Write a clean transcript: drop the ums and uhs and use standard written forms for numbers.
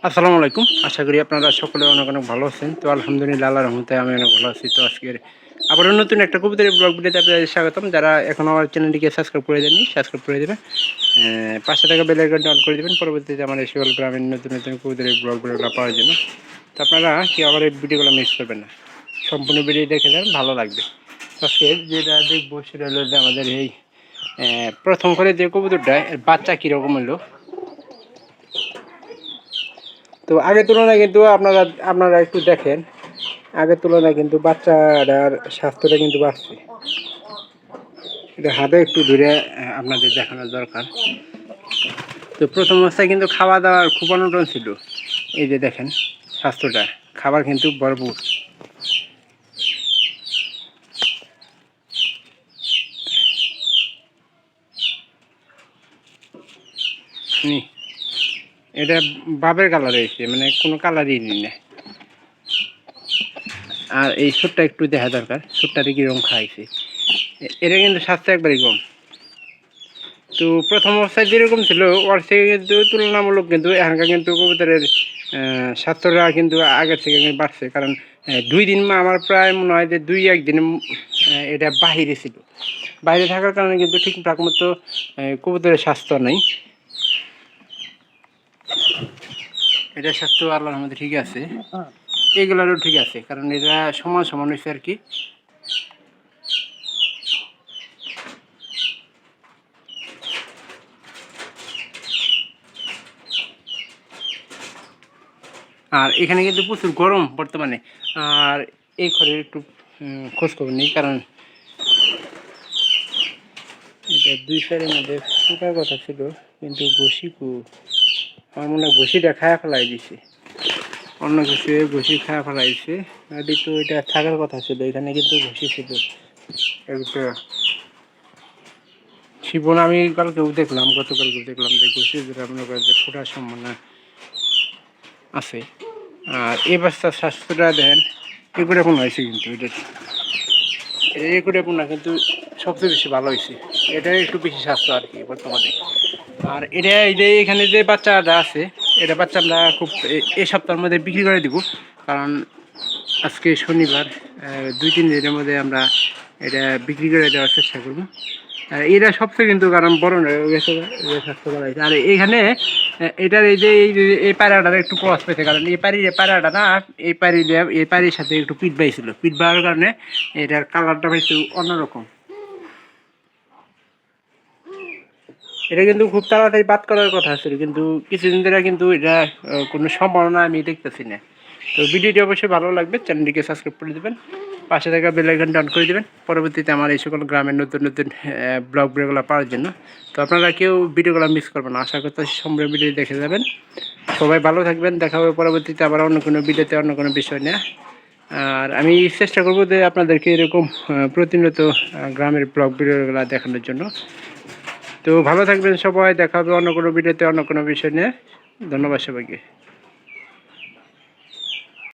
আসসালামু আলাইকুম। আশা করি আপনারা সকলে অনেক অনেক ভালো আছেন। তো আলহামদুলিল্লাহ আল্লাহর রহমতে আমি অনেক ভালো আছি। তো আজকের আবারও নতুন একটা কবুতরের ব্লগ ভিডিওতে আপনাদের স্বাগতম। যারা এখনও আমার চ্যানেলটিকে সাবস্ক্রাইব করে দেননি, সাবস্ক্রাইব করে দেবেন। পাঁচশো টাকা বেল আইকনটা অন করে দেবেন, পরবর্তীতে আমার এই সকল গ্রামের নতুন নতুন কবুতরের ব্লগ ভিডিওগুলো পাওয়ার জন্য। তো আপনারা কি আমার এই ভিডিওগুলো মিস করবেন না, সম্পূর্ণ ভিডিও দেখে যান, ভালো লাগবে। আজকে যেটা দেখবো সেটা হলো যে আমাদের এই প্রথম করে যে কবুতরটা এর বাচ্চা কীরকম হলো। তো আগের তুলনায় কিন্তু আপনারা একটু দেখেন, আগের তুলনায় কিন্তু বাচ্চাটার স্বাস্থ্যটা কিন্তু বাড়ছে। এটা হাতে একটু ধরে আপনাদের দেখানোর দরকার। তো প্রথম অবস্থায় কিন্তু খাওয়া দাওয়ার খুব অনটন ছিল। এই যে দেখেন স্বাস্থ্যটা, খাবার কিন্তু ভরপুর। এটা বাবের কালার হয়েছে, মানে কোনো কালারই নেই না। আর এই ছোট্টা একটু দেখা দরকার, ছোট্টাতে কীরকম খাইছে। এটা কিন্তু স্বাস্থ্য একবারই কম। তো প্রথম অবস্থায় যেরকম ছিল ওর থেকে কিন্তু তুলনামূলক কিন্তু এখানকার কিন্তু কবুতরের স্বাস্থ্যটা কিন্তু আগের থেকে বাড়ছে। কারণ 2 দিন আমার প্রায় মনে হয় যে 2-1 দিন এটা বাহিরে ছিল। বাইরে থাকার কারণে কিন্তু ঠিকঠাক মতো কবুতরের স্বাস্থ্য নেই। এটার স্বাস্থ্য আল্লাহর মধ্যে ঠিক আছে, এগুলোরও ঠিক আছে, কারণ এরা সমান সমান হয়েছে আর কি। আর এখানে কিন্তু প্রচুর গরম বর্তমানে। আর এই ঘরের একটু খোঁজখবর নেই, কারণ এটা 2 সাইডের মধ্যে ফুটার কথা ছিল, কিন্তু আমার মনে হয় ঘষিটা খায়া ফেলাই দিছে, অন্য কিছু ঘষি খায়া ফেলাইছে। নদী তো এটা থাকার কথা ছিল, এখানে কিন্তু ঘষি ছিল একটা শিবন। আমি কালকেও দেখলাম, গতকালকেও দেখলাম যে ঘষি যেটা মনে করেন যে ফোটার সম্ভাবনা আছে। আর এই বাচ্চার স্বাস্থ্যটা দেখেন এগুলো এখন হয়েছে, কিন্তু এগুলো না কিন্তু সবচেয়ে বেশি ভালো হয়েছে। এটাই একটু বেশি স্বাস্থ্য আর কি বর্তমানে। আর এটা এই যে এখানে যে বাচ্চাটা আছে, এটা বাচ্চা আমরা খুব এই সপ্তাহের মধ্যে বিক্রি করে দিব। কারণ আজকে শনিবার, 2-3 দিনের মধ্যে আমরা এটা বিক্রি করে দেওয়ার চেষ্টা করবো। এরা সবচেয়ে কিন্তু কারণ বড় গেছে, স্বাস্থ্য ভালো হয়েছে। আর এইখানে এটার এই পায়রাটার একটু প্রভাব পেয়েছে, কারণ এই পায়রাটা না, এই পায়রির সাথে একটু পিট বাইছিল, পিট বাড়ার কারণে এটার কালারটা পাইছে অন্যরকম। এটা কিন্তু খুব তাড়াতাড়ি বাদ করার কথা ছিল, কিন্তু কিছুদিন ধরে কিন্তু এটা কোনো সম্ভাবনা আমি দেখতেছি না। তো ভিডিওটি অবশ্যই ভালো লাগবে, চ্যানেলটিকে সাবস্ক্রাইব করে দেবেন, পাশে থাকা বেল আইকনটা অন করে দেবেন, পরবর্তীতে আমার এই সকল গ্রামের নতুন নতুন ব্লগ ভিডিওগুলো পাওয়ার জন্য। তো আপনারা কেউ ভিডিওগুলো মিস করবেন না, আশা করতে সম্পূর্ণ ভিডিও দেখে যাবেন। সবাই ভালো থাকবেন, দেখা হবে পরবর্তীতে আবার অন্য কোনো ভিডিওতে অন্য কোনো বিষয় নিয়ে। আর আমি চেষ্টা করবো যে আপনাদেরকে এরকম প্রতিনিয়ত গ্রামের ব্লগ ভিডিওগুলো দেখানোর জন্য। তো ভালো থাকবেন সবাই, দেখা হবে অন্য কোনো ভিডিওতে অন্য কোনো বিষয় নিয়ে। ধন্যবাদ সবাইকে।